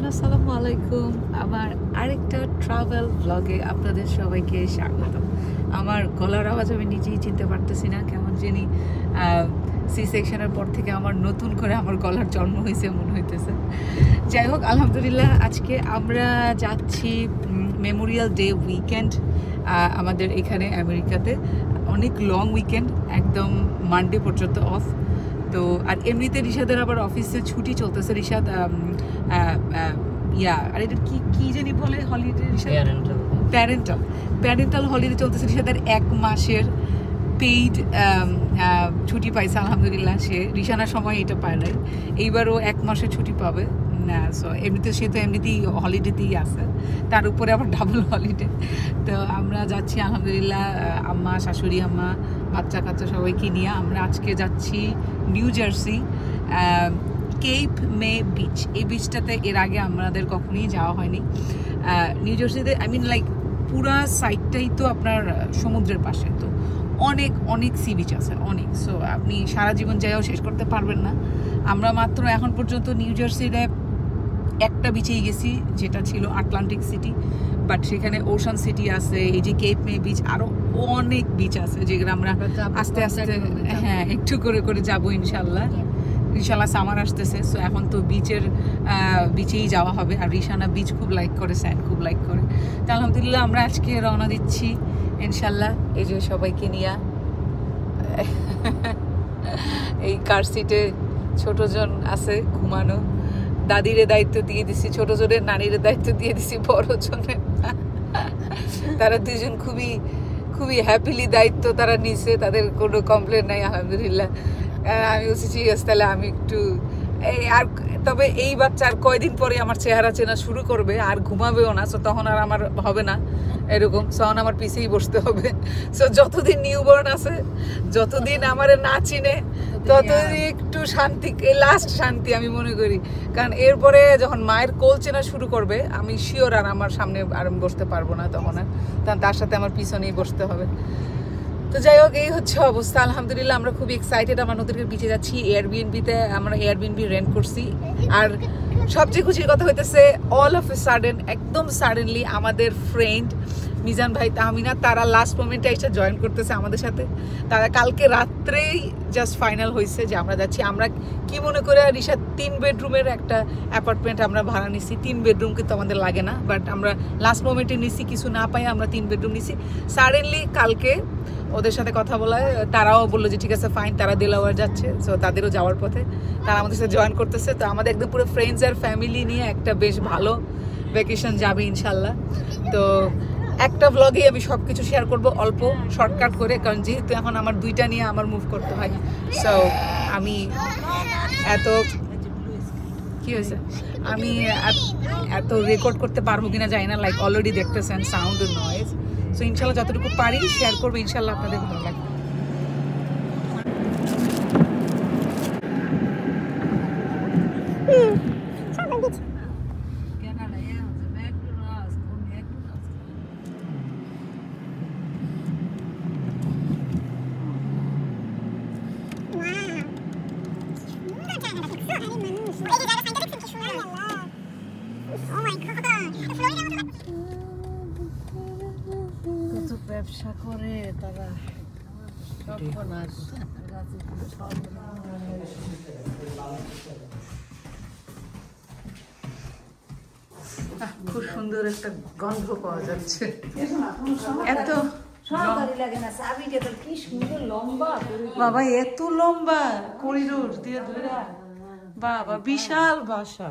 Everyone, আসসালামু আলাইকুম। আমার আরেকটা ট্রাভেল ব্লগে আপনাদের সবাইকে স্বাগত। আমার গলার আওয়াজ আমি নিজেই চিনতে পারতেছি না, কেমন জানি সি সেকশনের পর থেকে আমার নতুন করে আমার গলার জন্ম হয়েছে মনে হইতেছে। যাই হোক, আলহামদুলিল্লাহ আজকে আমরা যাচ্ছি মেমোরিয়াল ডে উইকেন্ড। আমাদের এখানে আমেরিকাতে অনেক লং উইকেন্ড, একদম মানডে পর্যন্ত অফ। তো আর এমনিতে রিশাদের আবার অফিসে ছুটি চলতেছে। রিশাদ আর এটা কি জানি বলে হলিডে, প্যারেন্টাল হলিডে চলতেছে। রিশাদের 1 মাসের পেইড ছুটি পাইছে আলহামদুলিল্লাহ। সে রিশানার সময় এটা পায় নাই, এইবারও 1 মাসের ছুটি পাবে না। সো এমনিতে সে তো এমনিতেই হলিডেতেই আছে, তার উপরে আবার ডাবল হলিডে। তো আমরা যাচ্ছি আলহামদুলিল্লাহ, আম্মা, শাশুড়ি আম্মা, বাচ্চা কাচ্চা সবাইকে নিয়ে আমরা আজকে যাচ্ছি নিউ জার্সি কেপ মে বিচ। এই বিচটাতে এর আগে আমাদের কখনোই যাওয়া হয়নি। নিউ জার্সিতে লাইক পুরা সাইডটাই তো আপনার সমুদ্রের পাশে, তো অনেক অনেক সি বিচ আছে, অনেক। সো আপনি সারা জীবন যাইও শেষ করতে পারবেন না। আমরা মাত্র এখন পর্যন্ত নিউ জার্সিতে একটা বিচেই গেছি, যেটা ছিল আটলান্টিক সিটি, বাট সেখানে ওশান সিটি আছে, এই যে কেপ মে বিচ, আরও অনেক বিচ আছে যেগুলো আমরা আস্তে আস্তে একটু করে করে যাবো ইনশাল্লাহ। সামার আসতেছে, সো এখন তো বিচেই যাওয়া হবে। আর রিশানা বিচ খুব লাইক করে, স্যান্ড খুব লাইক করে। তো আলহামদুলিল্লাহ আমরা আজকে রওনা দিচ্ছি ইনশাল্লাহ। এই যে সবাইকে নিয়ে এই কার সিটে ছোটজন আছে ঘুমানো, দাদিরে দায়িত্ব দিয়ে দিছি, ছোট জনের নানির দায়িত্ব দিয়ে দিছি বড় জনের। তারা দুজন খুবই খুবই হ্যাপিলি দায়িত্ব তারা নিছে, তাদের কোনো কমপ্লেন নাই আলহামদুলিল্লাহ। আমি বলছি ঠিক আছে, তাহলে আমি একটু আর তবে এই বাচ্চা আর কয়দিন পরে আমার চেহারা চেনা শুরু করবে, আর ঘুমাবেও না। সো তখন আর আমার হবে না এরকম, তখন আমার পিছেই বসতে হবে। সো যতদিন নিউবর্ন আছে, যতদিন আমার না চিনে, ততদিন একটু শান্তি, লাস্ট শান্তি আমি মনে করি। কারণ এরপরে যখন মায়ের কোল চেনা শুরু করবে, আমি শিওর আর আমার সামনে আর আমি বসতে পারবো না তখন আর, তখন তার সাথে আমার পিছনেই বসতে হবে। তো যাই হোক, এই হচ্ছে অবস্থা আলহামদুলিল্লাহ। আমরা খুব এক্সাইটেড, আমরা নতুন বিচে যাচ্ছি। এয়ারবিএনবিতে আমরা এয়ারবিএনবি রেন্ট করছি। আর সবচেয়ে খুশির কথা হইতেছে, অল অফ এ সাডেন, একদম সাডেনলি আমাদের ফ্রেন্ড মিজান ভাই, তাহমিনা, তারা লাস্ট মোমেন্টে এসে জয়েন করতেছে আমাদের সাথে। তারা কালকে রাত্রেই জাস্ট ফাইনাল হয়েছে যে আমরা যাচ্ছি। আমরা কি মনে করে রিশাদ 3 বেডরুমের একটা অ্যাপার্টমেন্ট আমরা ভাড়া নিছি। 3 বেডরুম কিন্তু আমাদের লাগে না, বাট আমরা লাস্ট মোমেন্টে নিছি, কিছু না পাই আমরা 3 বেডরুম নিছি। সাডেনলি কালকে ওদের সাথে কথা বলায় তারাও বললো যে ঠিক আছে ফাইন, তারা দেলাওয়ার যাচ্ছে। সো তাদেরও যাওয়ার পথে তারা আমাদের সাথে জয়েন করতেছে। তো আমাদের একদম পুরো ফ্রেন্ডস আর ফ্যামিলি নিয়ে একটা বেশ ভালো ভ্যাকেশন যাবে ইনশাল্লাহ। তো একটা ব্লগেই আমি সব কিছু শেয়ার করবো অল্প শর্টকাট করে, কারণ যেহেতু এখন আমার 2টা নিয়ে আমার মুভ করতে হয়। সো আমি এত রেকর্ড করতে পারবো কিনা জানি না, লাইক অলরেডি দেখতেছেন সাউন্ড ও নয়েজ। সো ইনশাল্লাহ যতটুকু পারি শেয়ার করবো, ইনশাল্লাহ আপনাদের ভালো লাগবে। ব্যবসা করে তারা, খুব সুন্দর একটা গন্ধ পাওয়া যাচ্ছে। এত বাবা, এত লম্বা করিডোর দিয়ে ধরে, বাবা বিশাল বাসা,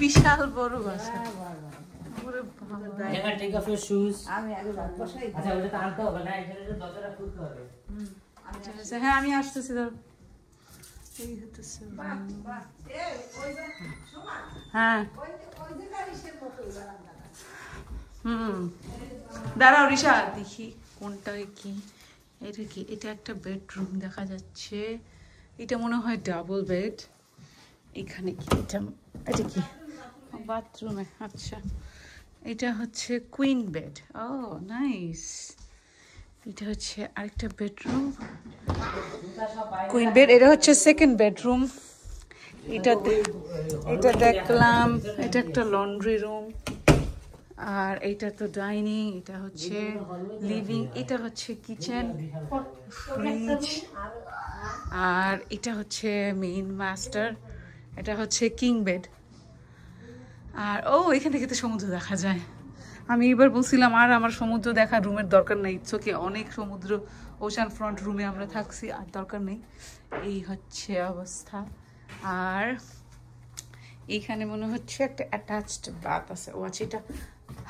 বিশাল বড় বাসা। হ্যাঁ আমি আসতেছি, হ্যাঁ দাঁড়াও রিশা, দেখি কোনটা কি। এটা কি? এটা একটা বেডরুম দেখা যাচ্ছে, এটা মনে হয় ডাবল বেড। এখানে কি? এটা কি? বাথরুমে। আচ্ছা, এটা হচ্ছে কুইন বেড। ও নাইস, এটা হচ্ছে আরেকটা বেডরুম, কুইন বেড। এটা হচ্ছে সেকেন্ড বেডরুম। এটা দেখলাম, এটা একটা লন্ড্রি রুম। আর এটা তো ডাইনিং, এটা হচ্ছে লিভিং, এটা হচ্ছে কিচেন, ফ্রিজ। আর এটা হচ্ছে মেইন মাস্টার, এটা হচ্ছে কিং বেড। আর এখান থেকে তো সমুদ্র দেখা যায়। আমি এবার বলছিলাম আর আমার সমুদ্র দেখার রুমের দরকার নেই, ইটস অনেক সমুদ্র, ওশান ফ্রন্ট রুমে আমরা থাকছি, আর দরকার নেই। এই হচ্ছে অবস্থা। আর এইখানে মনে হচ্ছে একটা অ্যাটাচড বাথ আছে। আচ্ছা, এটা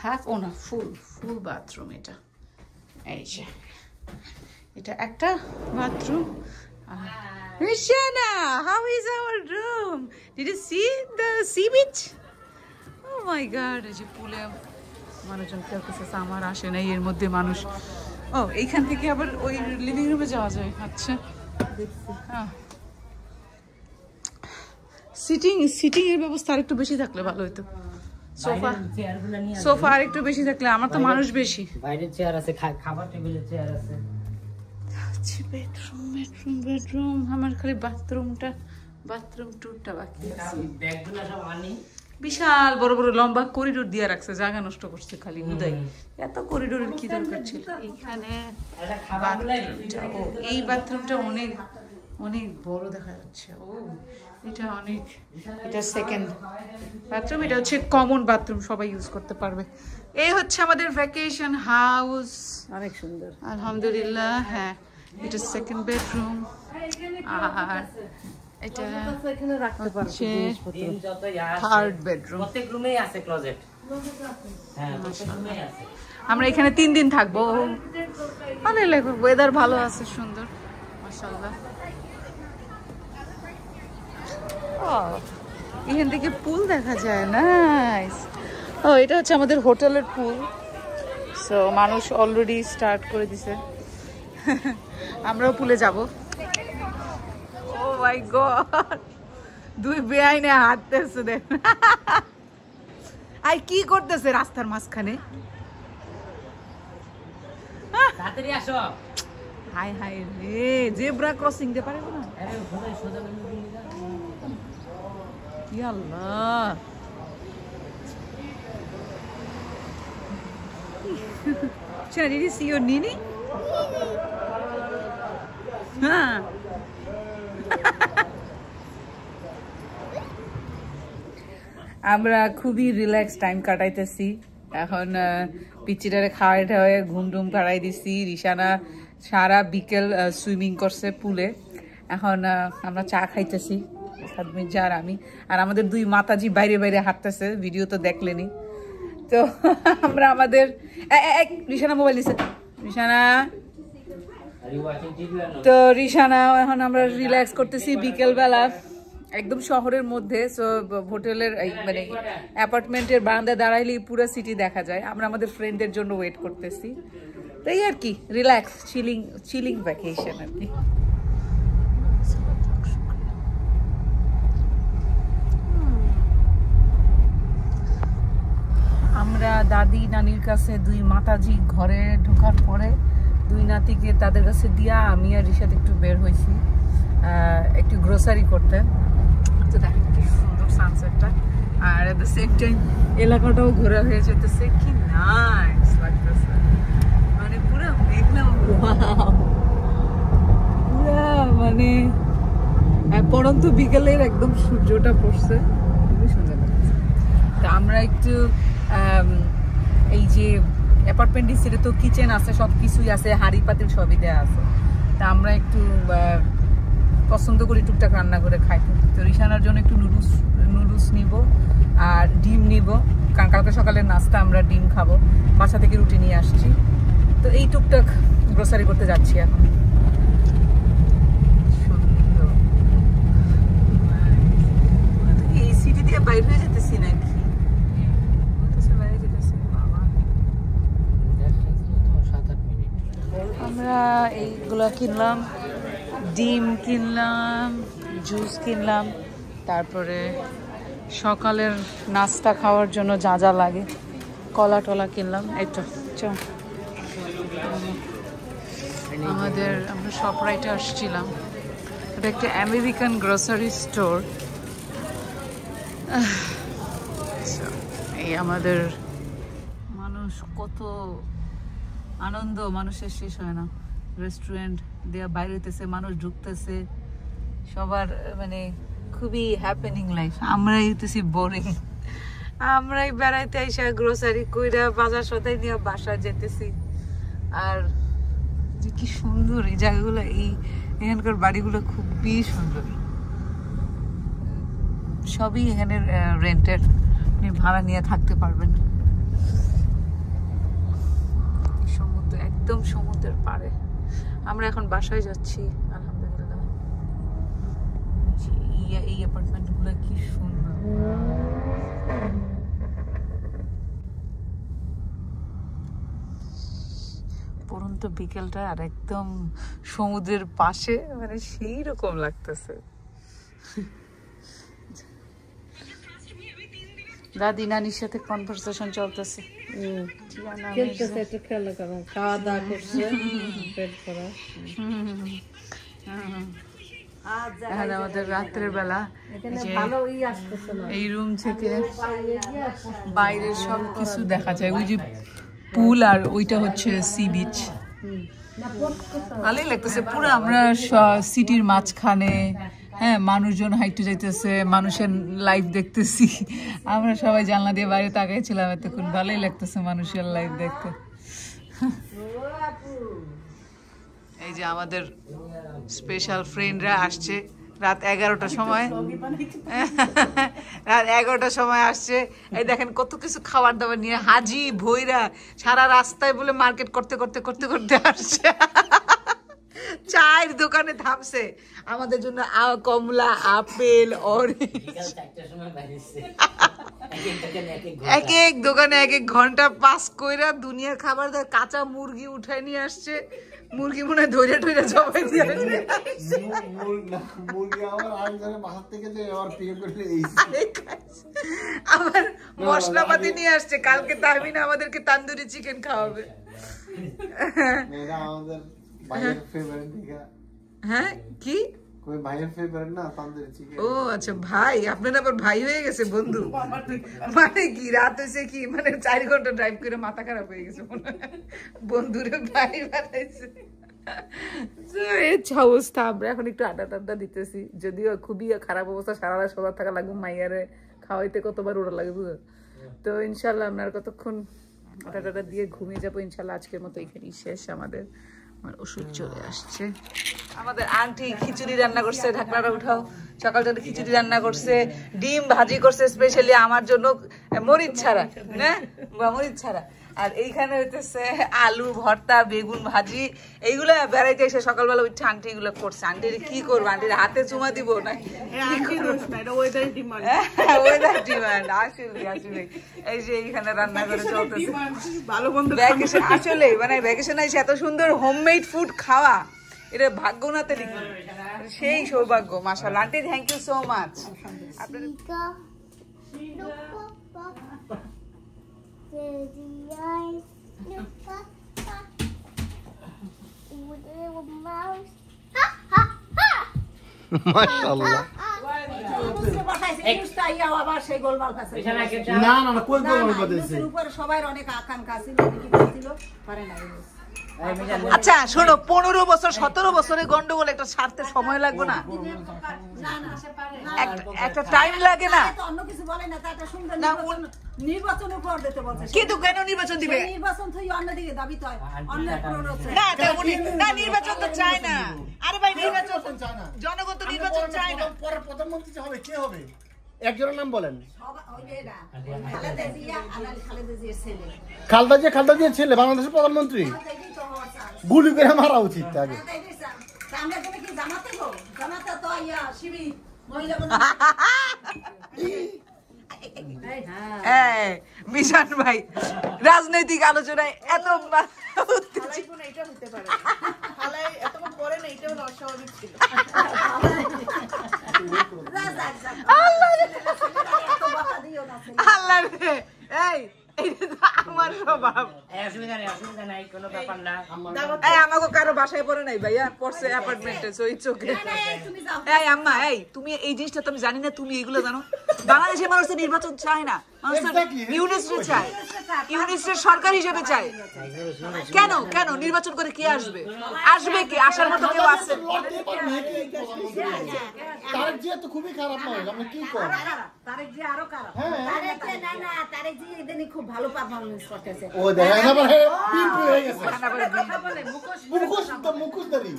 হাফ না ফুল বাথরুম। এই যে এটা একটা bathroom. Rishana, how is our room? Did you see the sea beach? Oh my God! এই যে পুলে মানুষজন খেলতেছে, আমার আসে নাই এর মধ্যে মানুষ। এইখান থেকে আবার ওই লিভিং রুমে যাওয়া যায়। আচ্ছা, দেখছি। সিটিং এর ব্যবস্থা আরেকটু বেশি থাকলে ভালো হতো। সোফা আরেকটু বেশি থাকলে, আমার তো মানুষ বেশি। বাইরের চেয়ার আছে, খাবার টেবিলের চেয়ার আছে। বেডরুম। আমার খালি বাথরুম টুরটা বাকি আছে। ব্যাগগুলো সব আনি। বিশাল বড় বড় লম্বা করিডোর দিয়ে রাখছে, জায়গা নষ্ট করছে খালি হুদাই। এত করিডোরের কি দরকার ছিল? এইখানে এই বাথরুমটা অনেক অনেক বড় দেখা যাচ্ছে। এটা সেকেন্ড বাথরুম। এটা হচ্ছে কমন বাথরুম, সবাই ইউজ করতে পারবে। এই হচ্ছে আমাদের ভ্যাকেশন হাউস, অনেক সুন্দর আলহামদুলিল্লাহ। হ্যাঁ, এটা সেকেন্ড বেডরুম। আর এটা হচ্ছে থার্ড বেডরুম। প্রত্যেক রুমেই আছে ক্লোজেট। হ্যাঁ, প্রত্যেক রুমেই আছে। আমরা এখানে 3 দিন থাকবো। ভালো লাগবে, ওয়েদার ভালো আছে, সুন্দর, মাশাআল্লাহ। এখান থেকে পুল দেখা যায়, নাইস। এটা হচ্ছে আমাদের হোটেলের পুল। সো মানুষ অলরেডি স্টার্ট করে দিছে, আমরাও পুলে যাব। ও মাই গড, 2 বেআইনে হাঁটতেছে, দেখ আই কি করতেছে রাস্তার মাঝখানে। তাড়াতাড়ি আসো। হাই রে, জেব্রা ক্রসিং দিতে পারে না। Ya Allah. Shana, did you see your Nini? Huh? আমরা খুবই রিল্যাক্স টাইম কাটাইতেছি এখন। পিচিটারে খাওয়াই ঠাওয়াই ঘুম টুম কাটাই দিছি। রিশানা সারা বিকেল সুইমিং করছে পুলে। এখন আমরা চা খাইতেছি, সাদমির্জা আর আমি। আর আমাদের 2 মাতাজি বাইরে বাইরে হাঁটতেছে, ভিডিও তো দেখলেনি। তো আমরা আমাদের রিশানা মোবাইল দিছে, রিশানা। তো রিশানা এখন আমরা রিল্যাক্স করতেছি বিকেলবেলা, একদম শহরের মধ্যে। সো হোটেলের মানে অ্যাপার্টমেন্টের বারান্দায় দাঁড়াইলেই পুরো সিটি দেখা যায়। আমরা আমাদের ফ্রেন্ডদের জন্য ওয়েট করতেছি। তো এই আর কি, রিল্যাক্স চিলিং ভ্যাকেশন আর কি। আমরা দাদি নানির কাছে 2 মাতাজি ঘরে ঢোকার পরে 2 নাতিকে তাদের কাছে দিয়া আমি আর রিশাদ একটু বের হয়েছি একটু গ্রোসারি করতে। তো দেখেন কি সুন্দর সানসেটটা, আর এট দ্য সেম টাইম এলাকাটাও ঘোরা হয়ে যেতেছে। কি নাইস লাগতেছে, মানে পুরো মেঘলা, পুরা মানে পরন্ত বিকেলের একদম সূর্যটা পড়ছে, খুবই সুন্দর লাগছে। তা আমরা একটু এই যে অ্যাপার্টমেন্ট সেটা তো কিচেন আছে, সব কিছুই আছে, হাঁড়ি পাতিল সবই দেওয়া আছে। তা আমরা একটু পছন্দ করি টুকটাক রান্না করে খাইতে। তো রিশানার জন্য একটু নুডলস নিব আর ডিম নিব, কারণ কালকে সকালে নাস্তা আমরা ডিম খাবো, বাসা থেকে রুটি নিয়ে আসছি। তো এই টুকটাক গ্রোসারি করতে যাচ্ছি এখন। এই সিটি দিয়ে বাইরে হয়ে যেতেছি নাকি? আমরা এইগুলো কিনলাম, ডিম কিনলাম, জুস কিনলাম, তারপরে সকালের নাস্তা খাওয়ার জন্য যা যা লাগে কলা টলা কিনলাম। এই তো চল, আমরা শপরাইটে আসছিলাম। এটা একটা আমেরিকান গ্রোসারি স্টোর। এই আমাদের মানুষ কত আনন্দ, মানুষের শেষ হয় না। রেস্টুরেন্ট দেয়া বাইরে হইতেছে, মানুষ ঢুকতেছে, সবার মানে খুবই হ্যাপেনিং লাইফ। আমরাই হইতেছি বোরিং। আমরাই বেড়াইতে আইসা গ্রোসারি কইরা বাজার সদাই নিয়ে বাসায় যেতেছি। আর যে কি সুন্দর এই জায়গাগুলো, এখানকার বাড়িগুলো খুবই সুন্দর। সবই এখানে রেন্টের, আপনি ভাড়া নিয়ে থাকতে পারবেন। সমুদ্র, একদম সমুদ্রের পাড়ে। আমরা এখন বাসায় যাচ্ছি আলহামদুলিল্লাহ। এই অ্যাপার্টমেন্ট গুলো কি সুন্দর। পরন্ত বিকেলটা আর একদম সমুদ্রের পাশে, মানে সেই রকম লাগতেছে। দাদি নানির সাথে কনভারসেশন চলতেছে। খাওয়া দাওয়া করছে, পেট ভরা। এখন আমাদের রাত্রের বেলা এই রুম থেকে বাইরের সব কিছু দেখা যায়। ওই যে পুল, আর ওইটা হচ্ছে সি বিচ। ভালোই লাগতেছে। পুরো আমরা সিটির মাঝখানে, হ্যাঁ, মানুষজন হাইটে যাইতেছে, মানুষের লাইফ দেখতেছি। আমরা সবাই জানলা দিয়ে বাইরে তাকাইছিলাম এতক্ষণ। ভালোই লাগতেছে মানুষের লাইফ দেখতে। এই যে আমাদের স্পেশাল ফ্রেন্ডরা আসছে রাত 11টার সময়। রাত 11টার সময় আসছে। এই দেখেন কত কিছু খাবার দাবার নিয়ে হাজি ভৈরা সারা রাস্তায় বলে মার্কেট করতে করতে করতে করতে আসছে। চায়ের দোকানে থামছে আমাদের জন্য কমলা, আপেল, অরেঞ্জ। এক এক দোকানে এক এক ঘন্টা পাস কইরা দুনিয়ার খাবার দাবার। কাঁচা মুরগি উঠায় নিয়ে আসছে। মুরগি মনে হয় ধৈর্য ধৈর্য জবাই দিয়ে আবার মশলাপাতি নিয়ে আসছে। কালকে তাহমিনা আমাদেরকে তান্দুরি চিকেন খাওয়াবে। হ্যাঁ কি ও আচ্ছা, ভাই আপনার আবার ভাই হয়ে গেছে বন্ধু। মানে কি রাত হয়েছে কি, মানে 4 ঘন্টা ড্রাইভ করে মাথা খারাপ হয়ে গেছে বন্ধুরে ভাই বানাইছে। অবস্থা। আমরা এখন একটু আড্ডা টাড্ডা দিতেছি, যদিও খুবই খারাপ অবস্থা। সারা রাত সবার থাকা লাগবে, মাইয়ারে খাওয়াইতে কতবার ওরা লাগবে। তো ইনশাল্লাহ আমরা কতক্ষণ আড্ডা টাড্ডা দিয়ে ঘুমিয়ে যাবো ইনশাল্লাহ। আজকের মতো এখানেই শেষ। আমাদের ওষুধ চলে আসছে। আমাদের আন্টি খিচুড়ি রান্না করছে। ঢাকনাটা উঠাও। সকাল জন্য খিচুড়ি রান্না করছে, ডিম ভাজি করছে স্পেশালি আমার জন্য, মরিচ ছাড়া, হ্যাঁ মরিচ ছাড়া। আর এইখানে হইতেছে আলু ভর্তা, বেগুন ভাজি। এইগুলো বেড়াইতে এসে সকালবেলা উঠে আন্টি এগুলো করছে। আন্টির কি করবো, আন্টির হাতে চুমা দিব না? Weather demand. আসলে আসলে এই যে এইখানে রান্না করে চলতেছে। আসলে মানে ভ্যাকেশন এসে এত সুন্দর হোমমেড ফুড খাওয়া, এটা ভাগ্য নাতে লিখি, সেই সৌভাগ্য। মাশাআল্লাহ aunty, thank you so much. মাশাআল্লাহ। আচ্ছা শোনো, 15 বছর 17 বছরের গন্ডগোল একটা ছাড়তে সময় লাগবে না? একটা টাইম লাগে না? কিন্তু কেন নির্বাচন দিবে? না নির্বাচন তো চায় না। আরে ভাই নির্বাচন জনগণ তো নির্বাচন চায় না। পরে প্রধানমন্ত্রী হবে কে হবে? একজনের নাম বলেন। খালেদা জিয়ার ছেলে বাংলাদেশের প্রধানমন্ত্রী। গুলি করে মারা উচিত আগে। মিশন ভাই রাজনৈতিক আলোচনায় এত আল্লাহ রে, আমার স্বভাব। আমাকে কারো বাসায় পড়ে নাই ভাইয়া, পড়ছে অ্যাপার্টমেন্টে, সো ইটস ওকে। এই আম্মা, এই তুমি এই জিনিসটা তো আমি জানি না, তুমি এগুলো জানো? বাংলাদেশের মানুষ তো নির্বাচন চায় না, মানুষ তো ইউনিস্টে চায়, ইউনিস্টের সরকার হিসেবে চায়। কেন কেন নির্বাচন করে কে আসবে? আসবে কে? আসার মতো কেউ আছে? তারেক জিয়া তো খুবই খারাপ মানুষ, আপনি কি করেন? তারেক জি আরো খারাপ। তারেক জি এদিনই খুব ভালো পারফরমেন্স করতেছে। ও দেখেন আবার পিম্পি হয়ে গেছে। কথা বলে মুখোশধারী।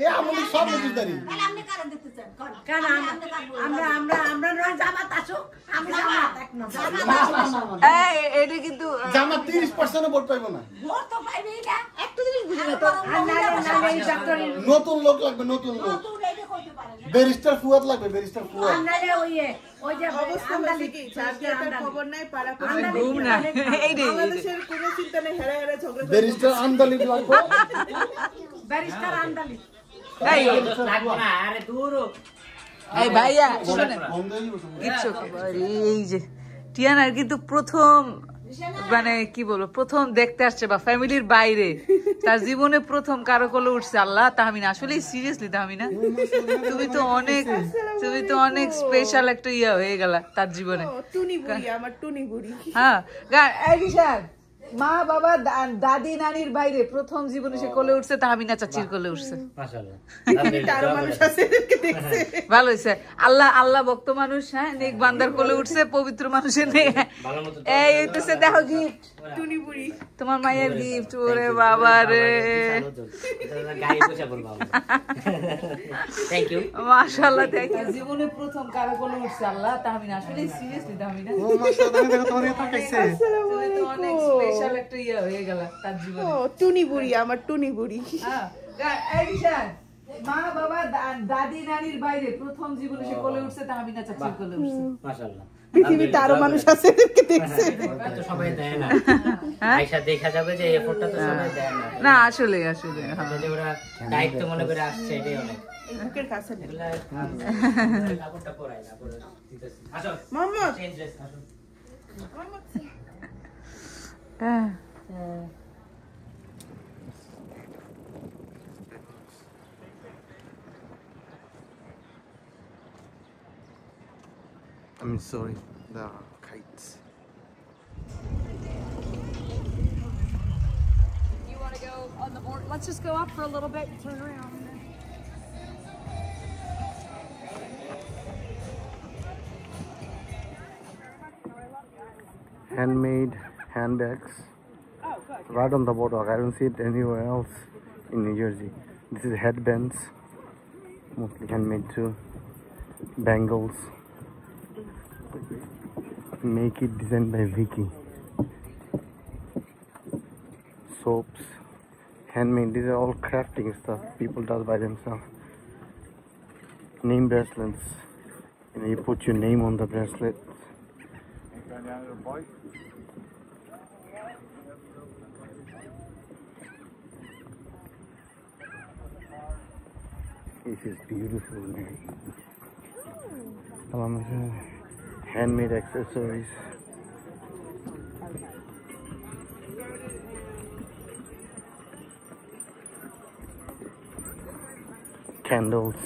এ আমলি সব মুখোশধারী। তাহলে আপনি কারণ দিতে চান? কেন আমরা নয় জামাত আসুক, আমি জামাত এক না। এই এটা কিন্তু জামাত 30% ভোট পাইবো না। ভোট তো পাইবেই না। একটু জিনিস বুঝি না তো। নতুন লোক লাগবে, নতুন লোক। ব্যারিস্টার ফুয়াদ লাগবে, ব্যারিস্টার ফুয়াদ। ওই যে আমদানি কি খবর নাই পাড়া ঘুম না এই রে বাংলাদেশের কোনো চিন্তা নেই, হেরা হেরা ঝগড়া ব্যারিস্টার আমদানি লাগবে। ব্যারিস্টার আমদানি। এই লাগবো না, আরে দূর হ। এই ভাইয়া শুনেন, ইটস ওকে। এই যে টিয়ানার কিন্তু প্রথম মানে কি বলবো, প্রথম দেখতে আসছে বা ফ্যামিলির বাইরে তার জীবনে প্রথম কারো কোলে উঠছে। আল্লাহ তাহমিনা, আসলে সিরিয়াসলি তাহমিনা তুমি তো অনেক স্পেশাল একটা ইয়া হয়ে গেল তার জীবনে। টুনি বুড়ি, আমার টুনি বুড়ি। হ্যাঁ এই বিশাল, মা বাবা দাদি নানির বাইরে প্রথম জীবনে সে কোলে উঠছে, তাহমিনা চাচির কোলে উঠছে। মাশাআল্লাহ। তার মানুষ আছে এদেরকে দেখছে। ভালো হয়েছে। আল্লাহ ভক্ত মানুষ, হ্যাঁ নেক বান্দার কোলে উঠছে, পবিত্র মানুষের এই হইতেছে। দেখো গিফট, টুনি বুড়ি তোমার মায়ের গিফট। ওরে বাবা রে, গায়ে বসে বলবো। Thank you. মাশাআল্লাহ, থ্যাংক ইউ। জীবনে প্রথম কারো কোলে উঠছে। আল্লাহ তাহমিনা, আসলে সিরিয়াসলি তাহমিনা ও মাশাআল্লাহ, দেখো তোমার এটা কাইছে। তুমি তো অনেক স্পেশাল একটা ইয়া হয়ে গেল তার জীবনে। টুনি বুড়ি, আমার টুনি বুড়ি। হ্যাঁ এই বিশাল, মা বাবা দাদি নানির বাইরে প্রথম জীবনে সে কোলে উঠছে, তাহমিনা চাচির কোলে উঠছে। মাশাআল্লাহ। পৃথিবীতে আরো মানুষ আছে এদেরকে দেখছে। তো সবাই দেয় না, আয়শা দেখা যাবে যে এফোর্টটা তো সবাই দেয় না। না আসলে যে ওরা দায়িত্ব মনে করে আসছে, এটাই অনেক। মুখের কাছে নেই। কাপড়টা পরাই না, পরে দিতেছি। আসো মোহাম্মদ, চেঞ্জ ড্রেস, আসো। হ্যাঁ I'm sorry, the kites. You want to go on the board? Let's just go up for a little bit and turn around. Handmade handbags. Right on the boardwalk. I don't see it anywhere else in New Jersey. This is headbands, mostly handmade too. Bangles. Make it designed by Vicky. Soaps, handmade. These are all crafting stuff people does by themselves. Name bracelets. You put your name on the bracelet. This is beautiful, man. Handmade accessories. Candles.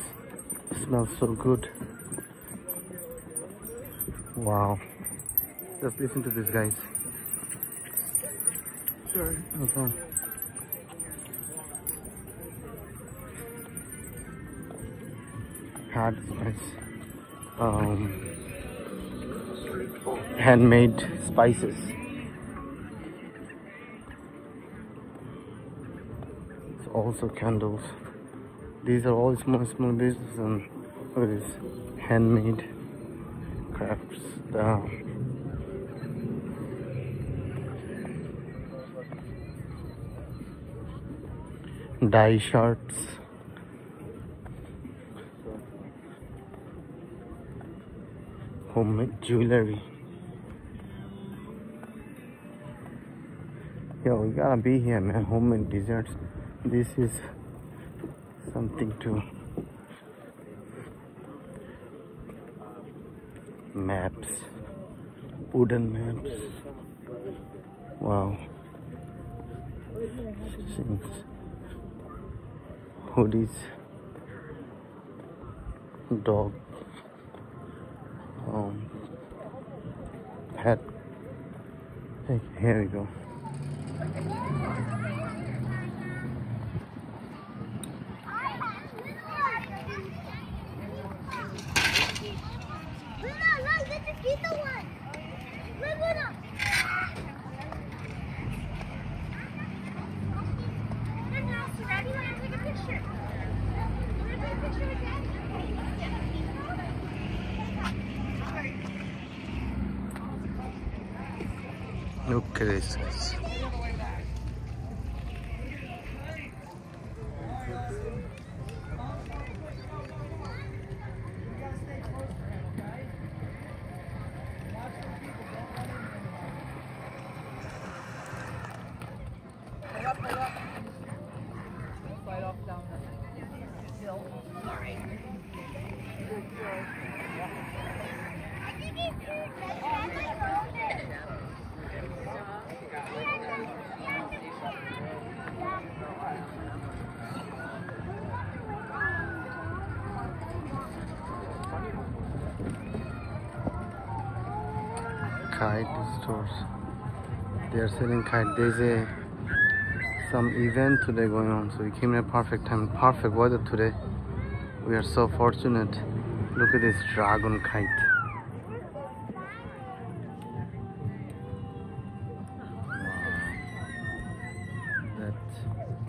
Smells so good. Wow. Just listen to this, guys. Sure. Okay. Hard spice. Handmade spices. It's also candles. These are all small businesses, and look at this, handmade crafts. Dye shirts. Homemade jewelry. Yo, we gotta be here, man. Homemade desserts. This is something to maps, wooden maps. Wow. Things. hoodies, dog, hat. Hey, here we go. Look at this. Kite stores. They are selling kite. There's some event today going on, so we came at a perfect time. Perfect weather today. We are so fortunate. Look at this dragon kite.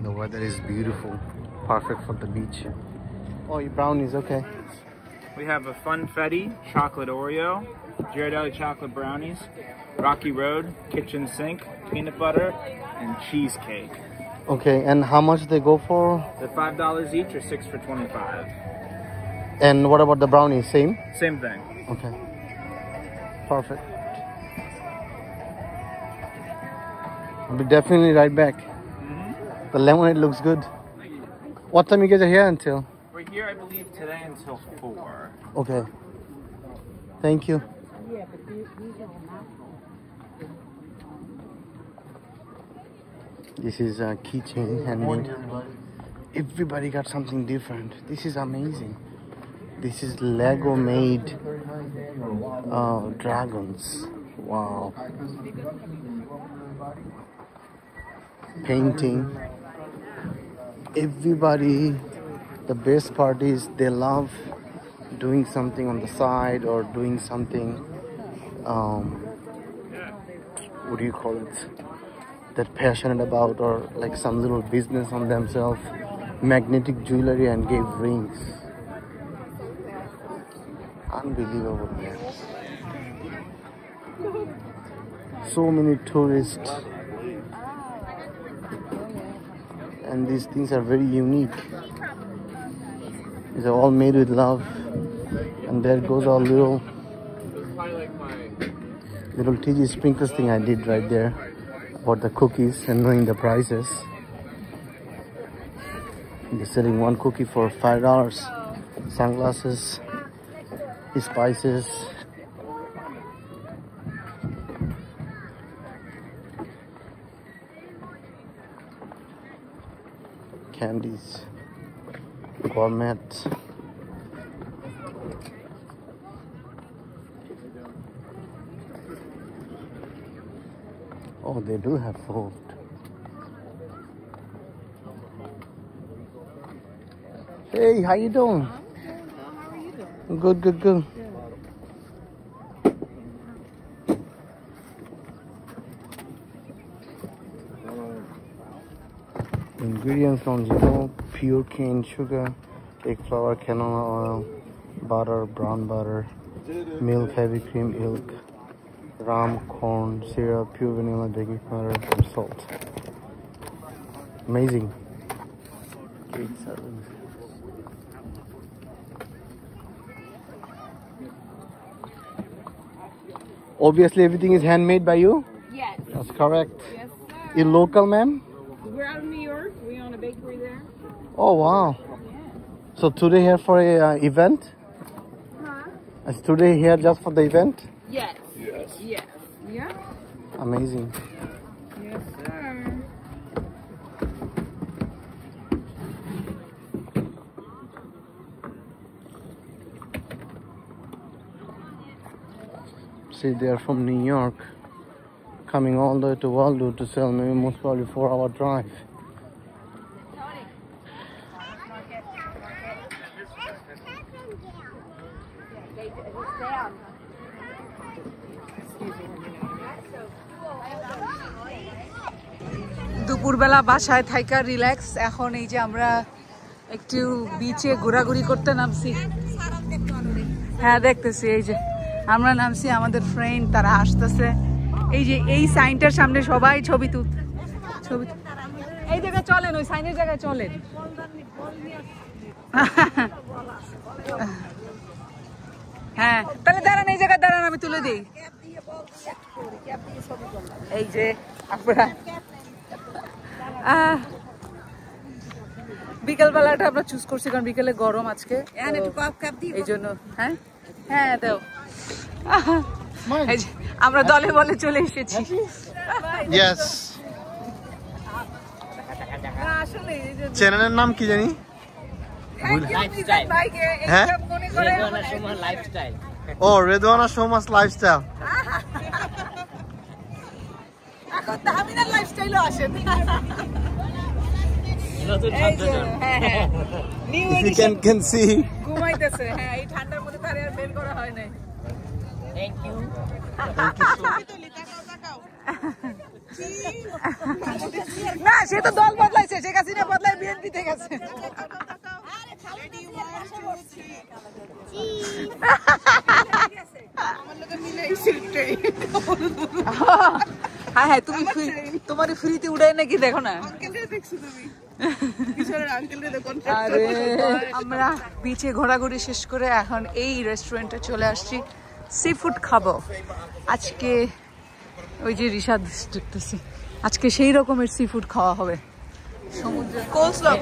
The weather is beautiful. Perfect for the beach. Oh, your brownies, okay. We have a Funfetti chocolate Oreo, Ghirardelli chocolate brownies, Rocky Road kitchen sink, peanut butter, and cheesecake. Okay, and how much they go for? They're $5 each or 6 for $25. And what about the brownies? Same? Same thing. Okay. Perfect. I'll be definitely right back. The lemonade looks good. What time you guys are here until? We're here, I believe, today until 4. Okay. Thank you. This is a keychain handmade. Everybody got something different. This is amazing. This is Lego made dragons. Wow. Painting. Everybody, the best part is they love doing something on the side or doing something, what do you call it, they're passionate about, or like some little business on themselves. Magnetic jewelry and gave rings. Unbelievable, man. So many tourists. And these things are very unique. These are all made with love. And there goes our little TG Sprinkles thing I did right there about the cookies and knowing the prices. They're selling one cookie for $5. Sunglasses, spices. Candies, gourmet. Oh, they do have food. Hey, how you doing? How are you doing? Good, good, good. Ingredients on zero: pure cane sugar, egg flour, canola oil, butter, brown butter, milk, heavy cream, milk, rum, corn syrup, pure vanilla, baking powder, and salt. Amazing. Great service. Obviously, everything is handmade by you? Yes. That's correct. Yes, sir. You local, ma'am? We're out of New York. We own a bakery there. Oh, wow. So today here for a event? Huh? Is today here just for the event? Yes. Yes. Yes. Yeah. Amazing. Yes, sir. See, they are from New York, coming all the way to Waldo to sell, maybe most probably 4-hour drive. দুপুরবেলা বাসায় থাইকা relax, এখন এই যে আমরা একটু বিচে ঘোরাঘুরি করতে নামছি। হ্যাঁ দেখতেছি, এই যে আমরা নামছি, আমাদের ফ্রেন্ড তারা আসতেছে। এই যে এই সাইনটার সামনে সবাই ছবি ছবি এই জায়গায় চলেন, ওই সাইনের জায়গায় চলেন। হ্যাঁ তাহলে দাঁড়ান, এই জায়গায় দাঁড়ান, আমি তুলে দিই। এই যে আমরা বিকেল বেলাটা আমরা চুজ করছি কারণ বিকেলে গরম আজকে, এই জন্য। হ্যাঁ হ্যাঁ দাও। আমরা দলে বলে চলে এসেছি। চ্যানেলের নাম কি জানি? ও রেদওয়ানা সোমাস লাইফস্টাইল। এখন তাহমিনার লাইফস্টাইলও আসে। ঘুমাইতেছে, হ্যাঁ এই ঠান্ডার মধ্যে তার আর বের করা হয় নাই। Thank you. না সে তো দল বদলাইছে, শেখ হাসিনা বদলায় বিএনপি তে গেছে। হ্যাঁ হ্যাঁ তুমি তোমার ফ্রিতে উড়াই নাকি দেখো না। আরে আমরা বিচে ঘোরাঘুরি শেষ করে এখন এই রেস্টুরেন্টে চলে আসছি সি ফুড খাবো আজকে। ওই যে রিশাদ দেখতেছি, আজকে সেই রকমের সি ফুড খাওয়া হবে। সমুদ্রে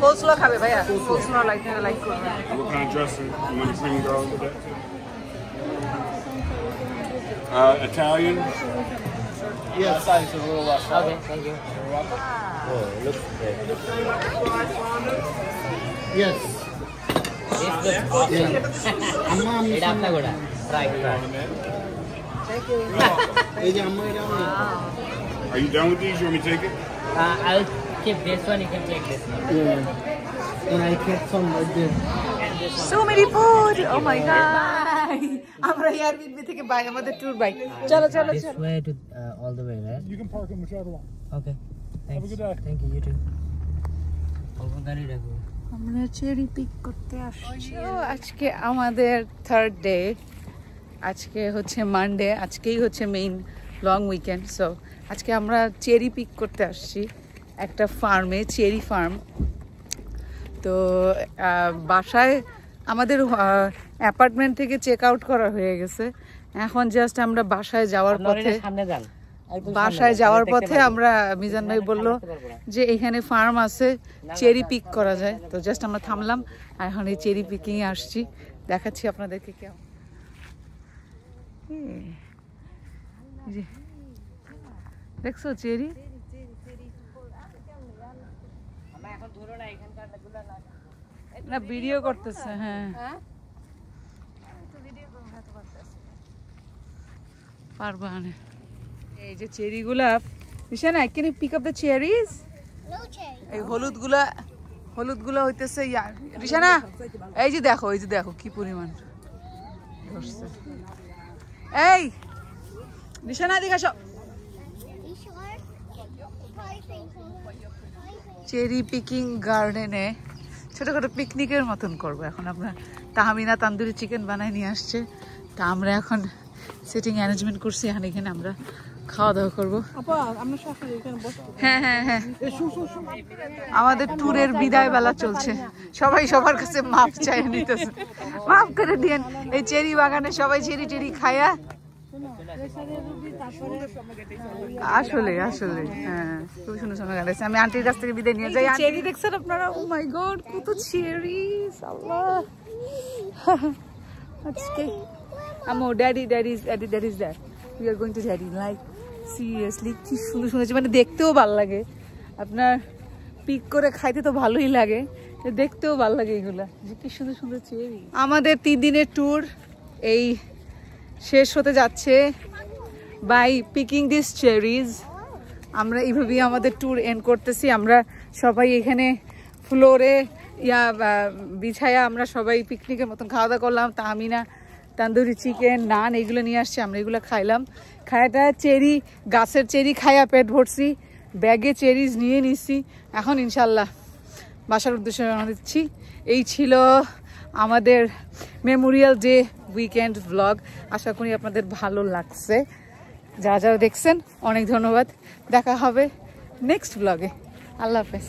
কোলস্লো খাবে ভাইয়া, কোলস্লো লাইক করবে। What kind of dressing? You want the cream garlic with that too? Italian? Yes. Okay, thank you. Oh, looks great. Yes. It's good. Awesome. It's apna goda. Try. Thank you. Are you done with these? You want me to take it? I'll keep this one. You can take this one. Yeah. And I kept some right there. So many food. Oh my god. আমরা Airbnb থেকে by, আমাদের tour by. চলো চলো This way to all the way, right? You can park them whichever one. Okay. Thanks. Have a good day. Thank you. You too. গাড়ি রাখো। আমরা cherry pick করতে আসছি। আজকে আমাদের থার্ড ডে, আজকে হচ্ছে মানডে, আজকেই হচ্ছে মেইন লং উইকেন্ড। সো আজকে আমরা চেরি পিক করতে আসছি একটা ফার্মে, চেরি ফার্ম। তো বাসায় আমাদের অ্যাপার্টমেন্ট থেকে চেক আউট করা হয়ে গেছে, এখন জাস্ট আমরা বাসায় যাওয়ার পথে আমরা মিজান ভাই বললো যে এখানে ফার্ম আছে, চেরি পিক করা যায়। তো জাস্ট আমরা থামলাম, আর এখন এই চেরি পিকিং এ আসছি, দেখাচ্ছি আপনাদেরকে কেমন। দেখছো চেরি? না ভিডিও করতেছে। হ্যাঁ পারবা না। এই যে চেরি গুলা, Rishana can you pick up the cherries? এই হলুদ গুলা হইতেছে রিশানা, এই যে দেখো কি পরিমাণ ধরছে। এই রিশানা দিকে আসো। চেরি পিকিং গার্ডেনে ছোটখাটো পিকনিকের মতন করবো এখন। আমরা তাহমিনা তান্দুরি চিকেন বানায় নিয়ে আসছে, তা আমরা এখন সিটিং অ্যারেঞ্জমেন্ট করছি, এখানে আমরা খাওয়া দাওয়া করবো। হ্যাঁ হ্যাঁ হ্যাঁ, আমাদের ট্যুরের বিদায় বেলা চলছে, সবাই সবার কাছে মাপ চাই নিতেছে, মাফ করে দিয়েন। এই চেরি বাগানে সবাই চেরি টেরি খায়া আসলে হ্যাঁ খুব সুন্দর সময় কাটাইছে। আমি আন্টির কাছ থেকে বিদায় নিয়ে যাই। চেরি দেখছেন আপনারা? ও মাই গড কত চেরি! আল্লাহ আজকে আমো daddy is that we are going to daddy. Like seriously কি সুন্দর সুন্দর, মানে দেখতেও ভালো লাগে। আপনার পিক করে খাইতে তো ভালোই লাগে, দেখতেও ভালো লাগে এগুলা, যে কি সুন্দর সুন্দর চেরি। আমাদের 3 দিনের ট্যুর এই শেষ হতে যাচ্ছে। By picking this cherries. আমরা এইভাবেই আমাদের ট্যুর এন্ড করতেছি। আমরা সবাই এখানে ফ্লোরে বিছায়া আমরা সবাই পিকনিকের মতন খাওয়া দাওয়া করলাম। তাহমিনা তন্দুরি চিকেন, নান এগুলো নিয়ে আসছে, আমরা এগুলো খাইলাম। খায়াটা চেরি, গাছের চেরি খায়া পেট ভরছি, ব্যাগে চেরিজ নিয়ে নিচ্ছি। এখন ইনশাল্লাহ বাসার উদ্দেশ্যে রওনা দিচ্ছি। এই ছিল আমাদের মেমোরিয়াল ডে উইকেন্ড ভ্লগ। আশা করি আপনাদের ভালো লাগছে। যারা যারা দেখছেন অনেক ধন্যবাদ। দেখা হবে নেক্সট ভ্লগে। আল্লাহ হাফেজ।